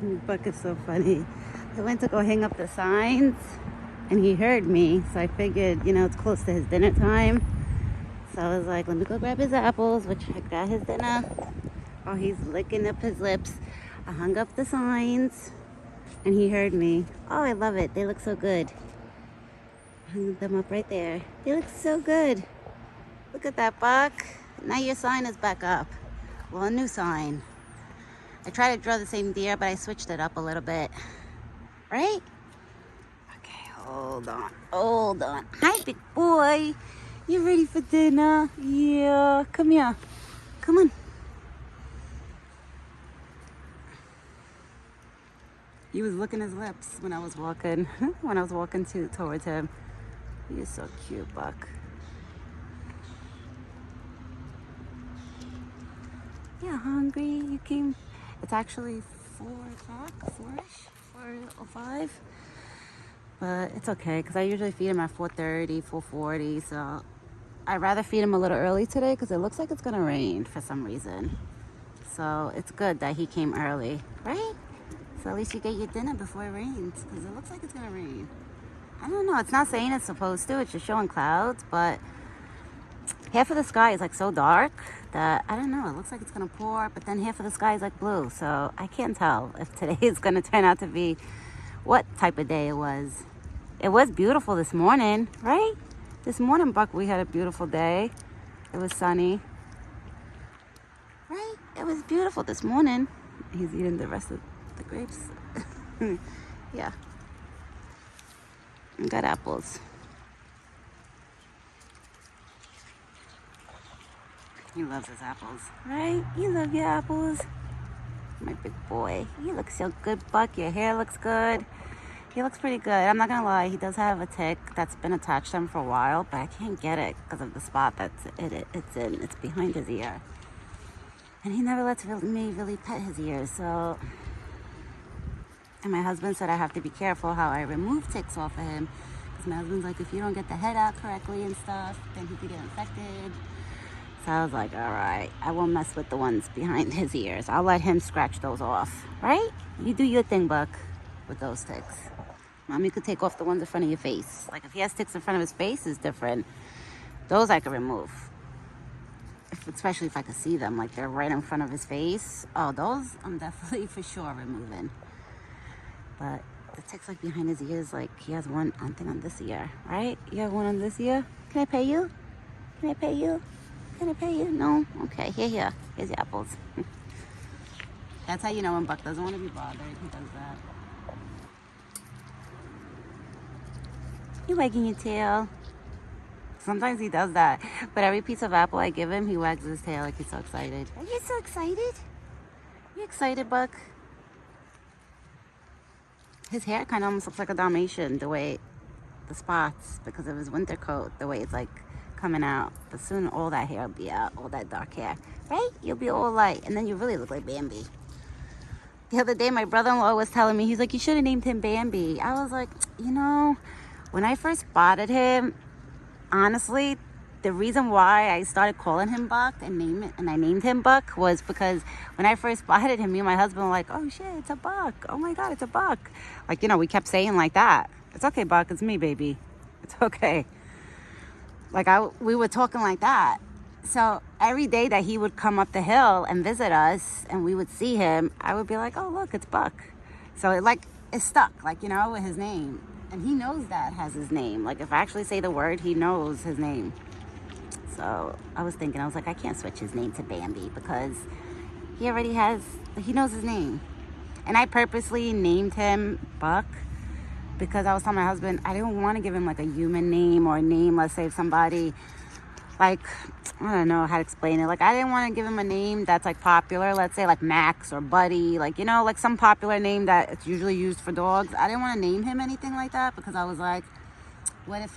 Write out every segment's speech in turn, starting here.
Buck is so funny. I went to go hang up the signs and he heard me, so I figured, it's close to his dinner time. So I was like, let me go grab his apples, which I got his dinner. Oh, he's licking up his lips. I hung up the signs and he heard me. Oh, I love it. They look so good. Hung them up right there. They look so good. Look at that, Buck. Now your sign is back up. Well, a new sign. I tried to draw the same deer, but I switched it up a little bit. Right? Okay, hold on. Hold on. Hi, big boy. You ready for dinner? Yeah. Come here. Come on. He was licking his lips when I was walking. When I was walking towards him. You're so cute, Buck. Yeah, hungry? You came. It's actually 4 o'clock, 4-ish, 4:05. But it's okay, because I usually feed him at 4:30, 4:40. So I'd rather feed him a little early today, because it looks like it's going to rain for some reason. So it's good that he came early, right? So at least you get your dinner before it rains, because it looks like it's going to rain. I don't know. It's not saying it's supposed to. It's just showing clouds, but half of the sky is like so dark that I don't know. It looks like it's gonna pour, but then half of the sky is like blue. So I can't tell if today is gonna turn out to be what type of day it was. It was beautiful this morning, right? This morning, Buck, we had a beautiful day. It was sunny, right? It was beautiful this morning. He's eating the rest of the grapes. Yeah, I got apples. He loves his apples, right? You love your apples. My big boy. You look so good, Buck. Your hair looks good. He looks pretty good. I'm not gonna lie, he does have a tick that's been attached to him for a while, but I can't get it because of the spot it's in. It's behind his ear. And he never lets me really pet his ears, so... And my husband said I have to be careful how I remove ticks off of him. Because my husband's like, if you don't get the head out correctly and stuff, then he could get infected. So I was like, all right, I won't mess with the ones behind his ears. I'll let him scratch those off, right? You do your thing, Buck, with those ticks. Mommy could take off the ones in front of your face. Like if he has ticks in front of his face, is different. Those I could remove. Especially if I could see them, like they're right in front of his face. Oh, those I'm definitely for sure removing. But the ticks like behind his ears, like he has one thing on this ear, right? You have one on this ear? Can I pay you? Can I pay you? Can I pay you? No? Okay, here. Here's your apples. That's how you know when Buck doesn't want to be bothered. He does that. You wagging your tail. Sometimes he does that. But every piece of apple I give him, he wags his tail like he's so excited. Are you so excited? You excited, Buck? His hair kind of almost looks like a Dalmatian, the way the spots, because of his winter coat, the way it's like coming out. But soon all that hair will be out, all that dark hair, right? You'll be all light, and then you really look like Bambi. The other day my brother-in-law was telling me, he's like, you should have named him Bambi. I was like, when I first spotted him, honestly, the reason why I started calling him Buck and I named him Buck was because when I first spotted him, me and my husband were like, oh shit, it's a buck. Oh my God, it's a buck. Like, we kept saying like that. It's okay, Buck, it's me, baby. It's okay. Like we were talking like that. So every day that he would come up the hill and visit us and we would see him, I would be like, oh, look, it's Buck. So it stuck, with his name. And he knows that has his name. Like if I actually say the word, he knows his name. So I was like, I can't switch his name to Bambi because he knows his name. And I purposely named him Buck because I was telling my husband, I didn't want to give him like a human name or a name, let's say somebody, like, I don't know how to explain it. Like I didn't want to give him a name that's like popular, let's say like Max or Buddy, like, like some popular name that it's usually used for dogs. I didn't want to name him anything like that because I was like, what if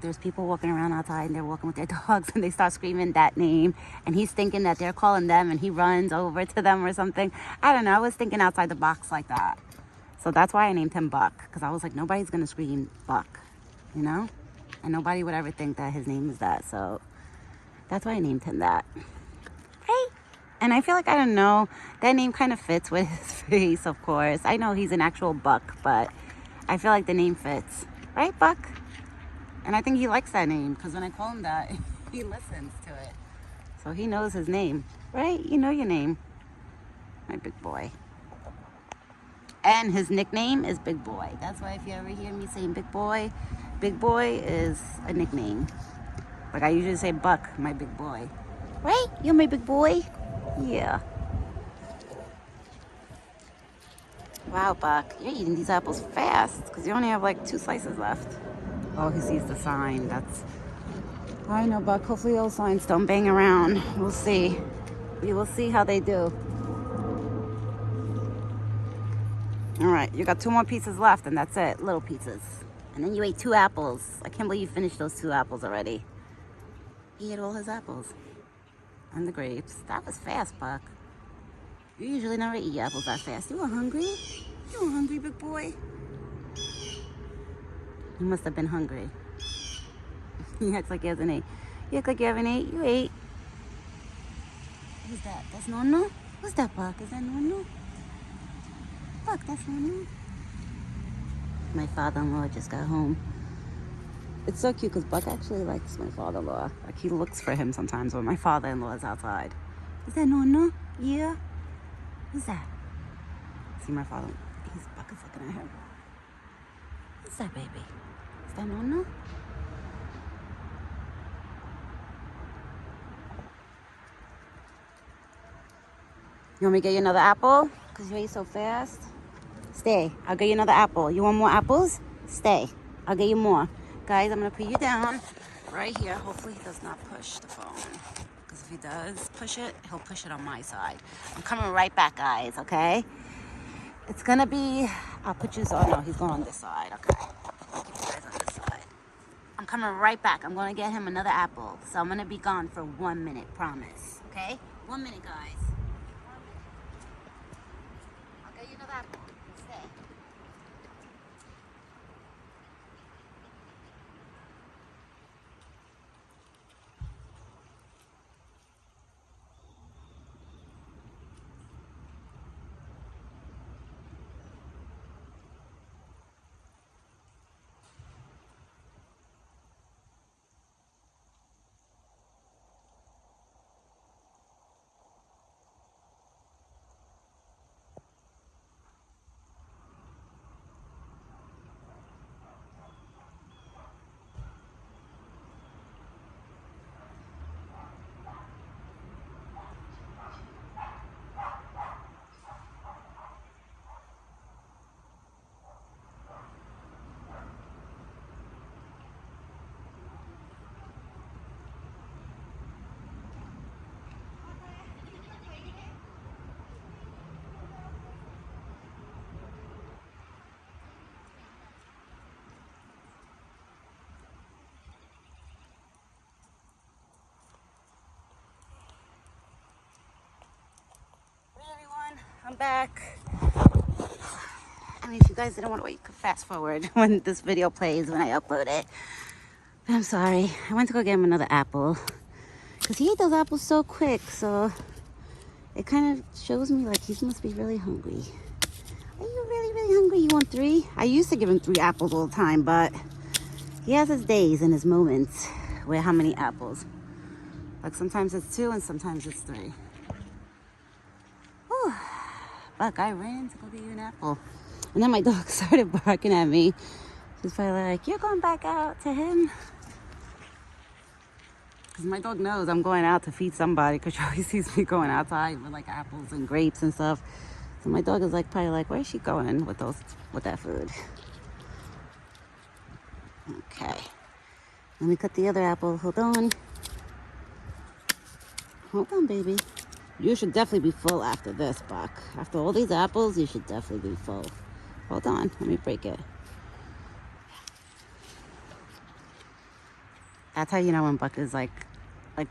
there's people walking around outside and they're walking with their dogs and they start screaming that name and he's thinking that they're calling them and he runs over to them or something. I don't know. I was thinking outside the box like that. So that's why I named him Buck, because I was like, nobody's going to scream Buck, And nobody would ever think that his name is that. So that's why I named him that. Right? And I feel like, I don't know, that name kind of fits with his face, of course. I know he's an actual buck, but I feel like the name fits. Right, Buck? And I think he likes that name, because when I call him that, he listens to it. So he knows his name. Right? You know your name. My big boy. And his nickname is Big Boy. That's why if you ever hear me saying Big Boy is a nickname. Like I usually say Buck, my big boy. Right? You're my big boy? Yeah. Wow, Buck. You're eating these apples fast because you only have like 2 slices left. Oh, he sees the sign. That's... I know, Buck. Hopefully those signs don't bang around. We'll see. We will see how they do. All right, you got 2 more pieces left, and that's it. Little pieces. And then you ate 2 apples. I can't believe you finished those 2 apples already. He ate all his apples. And the grapes. That was fast, Buck. You usually never eat apples that fast. You were hungry? You were hungry, big boy? You must have been hungry. He acts like he hasn't ate. You act like you haven't ate. You ate. Who's that? That's Nono? Who's that, Buck? Is that Nono? Buck, that's Nono. My father-in-law just got home. It's so cute because Buck actually likes my father-in-law. Like he looks for him sometimes when my father-in-law is outside. Is that Nono? Yeah. Who's that? See my father? Buck is looking at him. Who's that baby? Is that Nono? You want me to get you another apple? Because you ate so fast? Stay. I'll get you another apple. You want more apples? Stay. I'll get you more. Guys, I'm going to put you down right here. Hopefully he does not push the phone. Because if he does push it, he'll push it on my side. I'm coming right back, guys, okay? It's going to be... I'll put you... Oh, no, he's going on this side. Okay. I'll keep you guys on this side. I'm coming right back. I'm going to get him another apple. So I'm going to be gone for 1 minute, promise. Okay? 1 minute, guys. I'll get you another apple. Stay. I'm back. I mean, if you guys didn't want to wait, you could fast forward when this video plays, when I upload it. But I'm sorry. I went to go get him another apple. Because he ate those apples so quick, so it kind of shows me like he must be really hungry. Are you really, really hungry? You want 3? I used to give him 3 apples all the time, but he has his days and his moments where how many apples? Like sometimes it's 2 and sometimes it's 3. Whew. Buck, I ran to go get you an apple. And then my dog started barking at me. She's probably like, you're going back out to him? Because my dog knows I'm going out to feed somebody because she always sees me going outside with like apples and grapes and stuff. So my dog is like probably like, where's she going with that food? Okay. Let me cut the other apple. Hold on. Hold on, baby. You should definitely be full after this, Buck. After all these apples, you should definitely be full. Hold on. Let me break it. That's how you know when Buck is like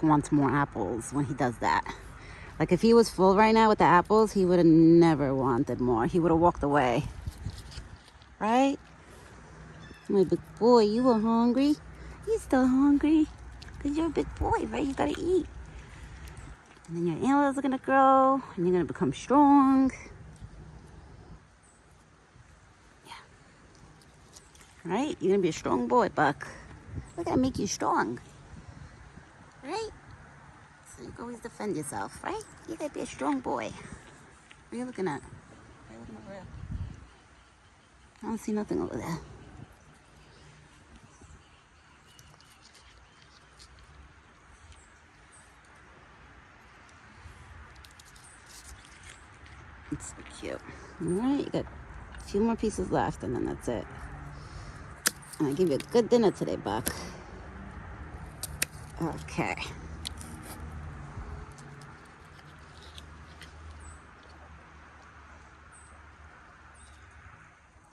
wants more apples, when he does that. Like if he was full right now with the apples, he would have never wanted more. He would have walked away. Right? My big boy, you were hungry? You still hungry? Because you're a big boy, right? You gotta eat. And then your antlers are gonna grow and you're gonna become strong. Yeah. Right? You're gonna be a strong boy, Buck. We're gonna make you strong. Right? So you can always defend yourself, right? You gotta be a strong boy. What are you looking at? Why are you looking over there? I don't see nothing over there. It's so cute. Alright, you got a few more pieces left and then that's it. And I give you a good dinner today, Buck. Okay.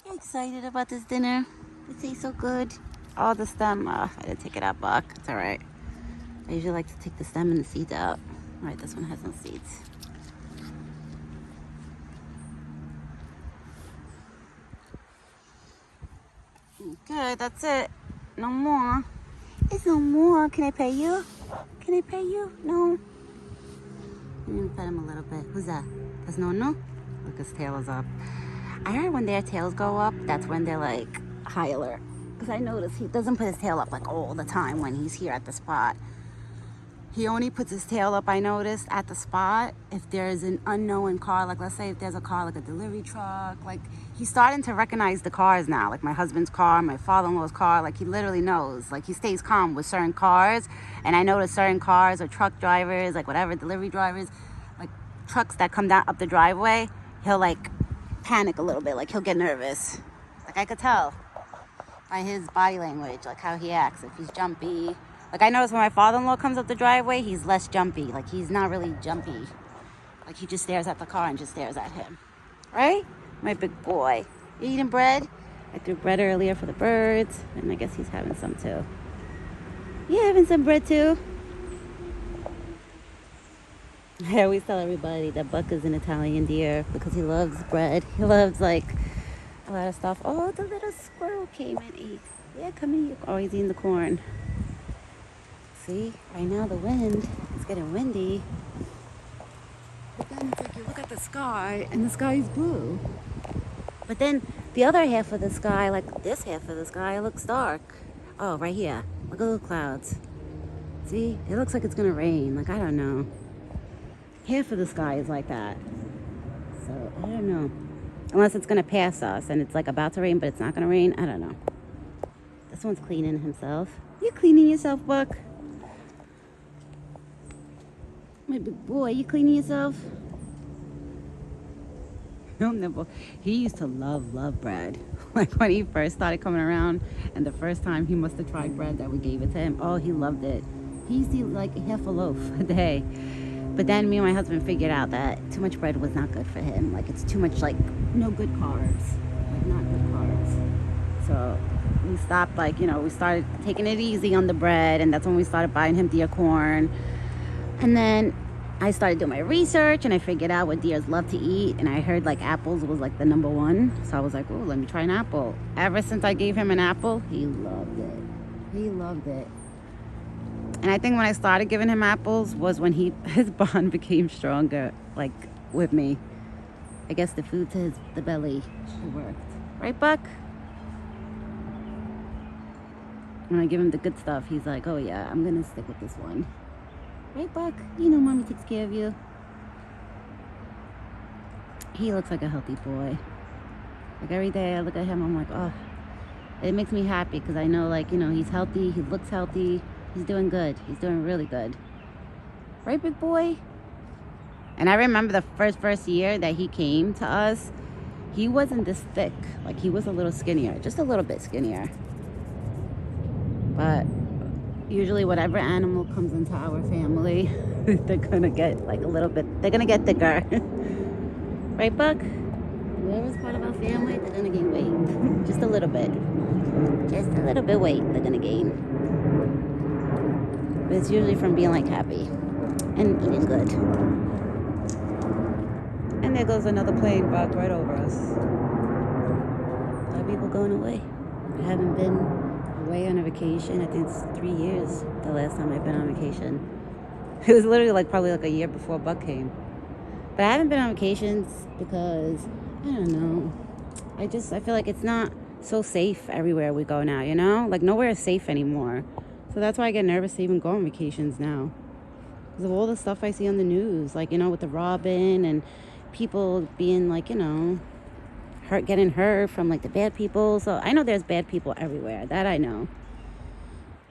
You excited about this dinner? It tastes so good. Oh, the stem. I didn't take it out, Buck. It's alright. I usually like to take the stem and the seeds out. Alright, this one has no seeds. Okay, that's it. No more. There's no more. Can I pay you? Can I pay you? No. I'm gonna pet him a little bit. Who's that? That's Nono? Look, his tail is up. I heard when their tails go up, that's when they're like high alert. Because I notice he doesn't put his tail up like all the time when he's here at the spot. He only puts his tail up, I noticed, at the spot if there's an unknown car. Like, let's say if there's a car, like a delivery truck. Like, he's starting to recognize the cars now. Like, my husband's car, my father-in-law's car. Like, he literally knows. Like, he stays calm with certain cars. And I notice certain cars or truck drivers, like whatever, delivery drivers, like trucks that come down up the driveway, he'll, like, panic a little bit. Like, he'll get nervous. Like, I could tell by his body language, like, how he acts. If he's jumpy. Like, I notice when my father-in-law comes up the driveway, he's less jumpy. Like, he's not really jumpy. Like, he just stares at the car and just stares at him. Right? My big boy. You eating bread? I threw bread earlier for the birds. And I guess he's having some, too. You having some bread, too? I always tell everybody that Buck is an Italian deer because he loves bread. He loves, like, a lot of stuff. Oh, the little squirrel came and ate. Yeah, come here. Oh, he's eating the corn. See, right now the wind, it's getting windy. But then it's like you look at the sky and the sky is blue. But then the other half of the sky, like this half of the sky, looks dark. Oh, right here. Look at those clouds. See, it looks like it's gonna rain. Like, I don't know. Half of the sky is like that. So, I don't know. Unless it's gonna pass us and it's like about to rain, but it's not gonna rain. I don't know. This one's cleaning himself. You cleaning yourself, Buck? My big boy, you cleaning yourself? He'll nibble. He used to love bread. Like when he first started coming around and the first time he must have tried bread that we gave it to him. Oh, he loved it. He used to eat like half a loaf a day. But then me and my husband figured out that too much bread was not good for him. Like it's too much, like no good carbs. Like not good carbs. So we stopped, like, you know, we started taking it easy on the bread, and that's when we started buying him deer corn. And then I started doing my research and I figured out what deers love to eat, and I heard like apples was like the #1. So I was like, oh, let me try an apple. Ever since I gave him an apple, he loved it. He loved it. And I think when I started giving him apples was when his bond became stronger, like with me. I guess the food to the belly, it worked. Right, Buck? When I give him the good stuff, he's like, oh yeah, I'm gonna stick with this one. Right, Buck? You know mommy takes care of you. He looks like a healthy boy. Like every day I look at him, I'm like, oh, it makes me happy because I know, like, you know, he's healthy, he looks healthy, he's doing good, he's doing really good. Right, big boy? And I remember the first year that he came to us, he wasn't this thick. Like, he was a little skinnier, just a little bit skinnier. But usually whatever animal comes into our family, they're gonna get like a little bit, they're gonna get thicker. Right, Buck? Whoever's part of our family, they're gonna gain weight. Just a little bit. Just a little bit weight they're gonna gain. But it's usually from being like happy and eating good. And there goes another plane, Buck, right over us. A lot of people going away. I haven't been away on a vacation. I think it's 3 years the last time I've been on vacation. It was literally like probably like a year before Buck came. But I haven't been on vacations because, I don't know. I feel like it's not so safe everywhere we go now, you know? Like nowhere is safe anymore. So that's why I get nervous to even go on vacations now. Because of all the stuff I see on the news, like, you know, with the Robin and people being like, you know, getting hurt from like the bad people. So I know there's bad people everywhere. That I know.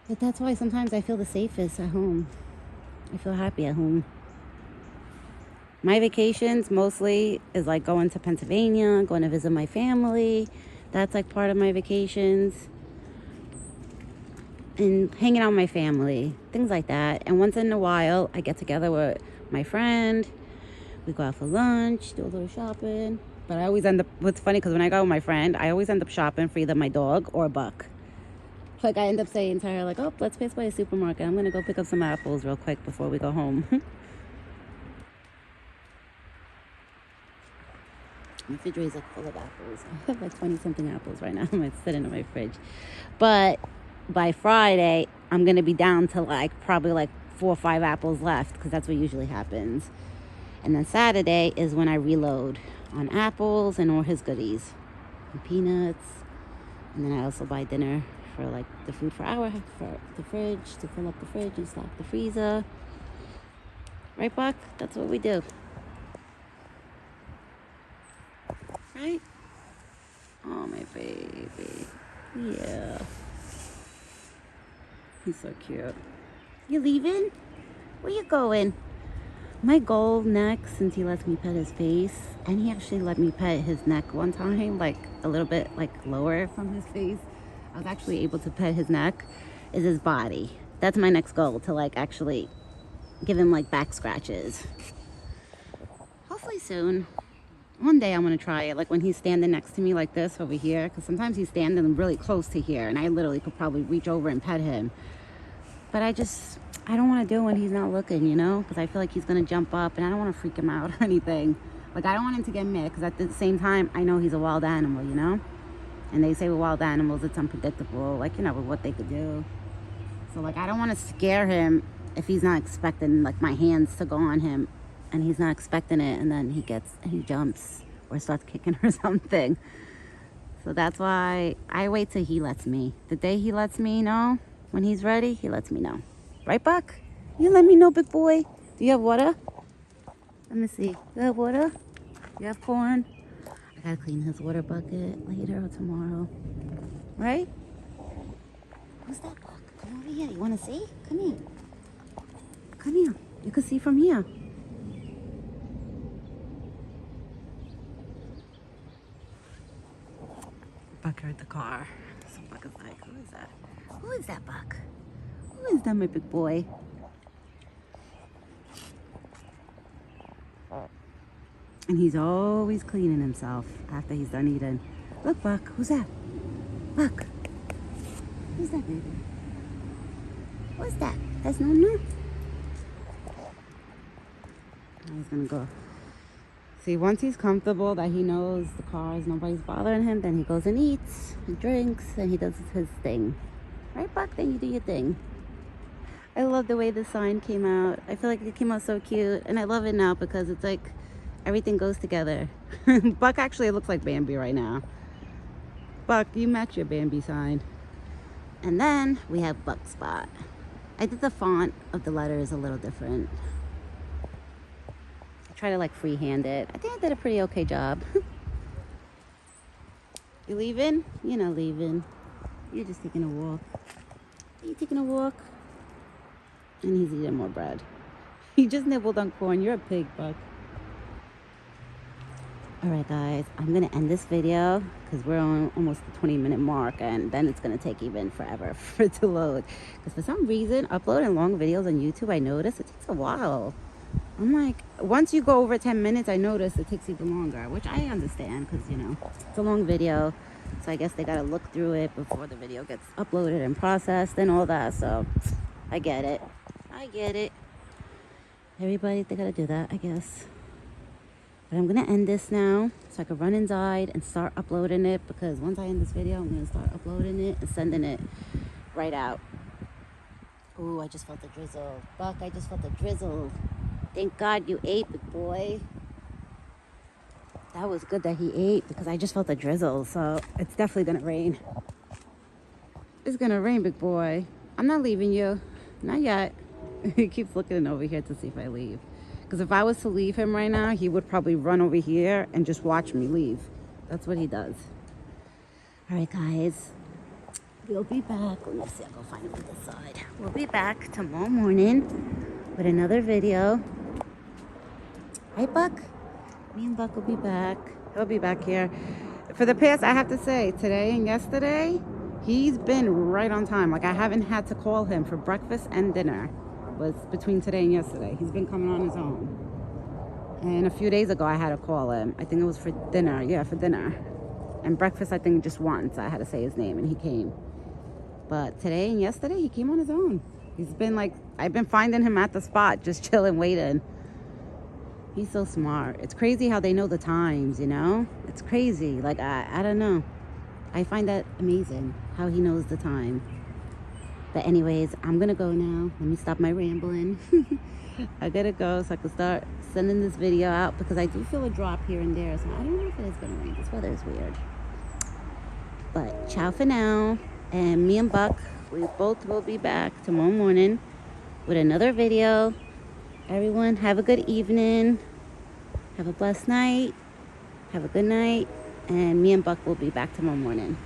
But that's why sometimes I feel the safest at home. I feel happy at home. My vacations mostly is like going to Pennsylvania, going to visit my family. That's like part of my vacations. And hanging out with my family, things like that. And once in a while, I get together with my friend. We go out for lunch, do a little shopping. But I always end up, what's funny, because when I go with my friend, I always end up shopping for either my dog or Buck. Like I end up saying to her, like, oh, let's pass by a supermarket. I'm going to go pick up some apples real quick before we go home. My refrigerator is like full of apples. I have like 20 something apples right now. I'm sitting in my fridge. But by Friday, I'm going to be down to like probably like 4 or 5 apples left because that's what usually happens. And then Saturday is when I reload on apples and all his goodies. And peanuts. And then I also buy dinner for like the food for the fridge, to fill up the fridge and stock the freezer. Right, Buck? That's what we do. Right? Oh, my baby. Yeah. He's so cute. You leaving? Where you going? My goal next, since he lets me pet his face, and he actually let me pet his neck one time, like a little bit like lower from his face. I was actually able to pet his neck, is his body. That's my next goal, to like actually give him like back scratches. Hopefully soon. One day I'm going to try it, like when he's standing next to me like this over here, because sometimes he's standing really close to here, and I literally could probably reach over and pet him. But I don't want to do it when he's not looking, you know, because I feel like he's going to jump up, and I don't want to freak him out or anything. Like, I don't want him to get mad, because at the same time, I know he's a wild animal, you know? And they say with wild animals, it's unpredictable, like, you know, with what they could do. So, like, I don't want to scare him if he's not expecting, like, my hands to go on him. And he's not expecting it, and then he jumps or starts kicking or something. So that's why I wait till he lets me. The day he lets me know, when he's ready, he lets me know. Right, Buck? You let me know, big boy. Do you have water? Let me see. You have water? You have corn? I gotta clean his water bucket later or tomorrow. Right? Who's that, Buck? Come over here. You wanna see? Come here. Come here. You can see from here. Buck heard the car. So Buck is like, who is that? Who is that, Buck? Who is that, my big boy? And he's always cleaning himself after he's done eating. Look, Buck, who's that? Buck. Who's that, baby? Who's that? That's Nunu? He's gonna go. See, once he's comfortable that he knows the cars, nobody's bothering him, then he goes and eats and drinks and he does his thing. Right, Buck? Then you do your thing. I love the way the sign came out. I feel like it came out so cute. And I love it now because it's like everything goes together. Buck actually looks like Bambi right now. Buck, you match your Bambi sign. And then we have Buck Spot. I did the font of the letters a little different. Try to like freehand it. I think I did a pretty okay job. You leaving? You're not leaving. You're just taking a walk. Are you taking a walk? And he's eating more bread. He just nibbled on corn. You're a pig, Buck. Alright guys, I'm gonna end this video because we're on almost the 20-minute mark, and then it's gonna take even forever for it to load. Because for some reason, uploading long videos on YouTube, I notice it takes a while. I'm like, once you go over 10 minutes, I notice it takes even longer, which I understand because, you know, it's a long video. So I guess they got to look through it before the video gets uploaded and processed and all that. So I get it. I get it. Everybody, they got to do that, I guess. But I'm going to end this now so I can run inside and start uploading it, because once I end this video, I'm going to start uploading it and sending it right out. Ooh, I just felt the drizzle. Buck, I just felt the drizzle. Thank God you ate, big boy. That was good that he ate because I just felt the drizzle. So it's definitely going to rain. It's going to rain, big boy. I'm not leaving you. Not yet. He keeps looking over here to see if I leave. Because if I was to leave him right now, he would probably run over here and just watch me leave. That's what he does. All right, guys. We'll be back. Let me see. I'll go find him on this side. We'll be back tomorrow morning with another video. Right, Buck? Me and Buck will be back. He'll be back here. For the past, I have to say, today and yesterday, he's been right on time. Like, I haven't had to call him for breakfast and dinner. Was between today and yesterday. He's been coming on his own. And a few days ago, I had to call him. I think it was for dinner. Yeah, for dinner. And breakfast, I think just once. I had to say his name, and he came. But today and yesterday, he came on his own. He's been like, I've been finding him at the spot, just chilling, waiting. He's so smart. It's crazy how they know the times, you know? It's crazy. Like, I don't know. I find that amazing, how he knows the time. But anyways, I'm going to go now. Let me stop my rambling. I got to go so I can start sending this video out because I do feel a drop here and there. So I don't know if it is going to rain. This weather is weird. But ciao for now. And me and Buck, we both will be back tomorrow morning with another video. Everyone, have a good evening. Have a blessed night. Have a good night. And me and Buck will be back tomorrow morning.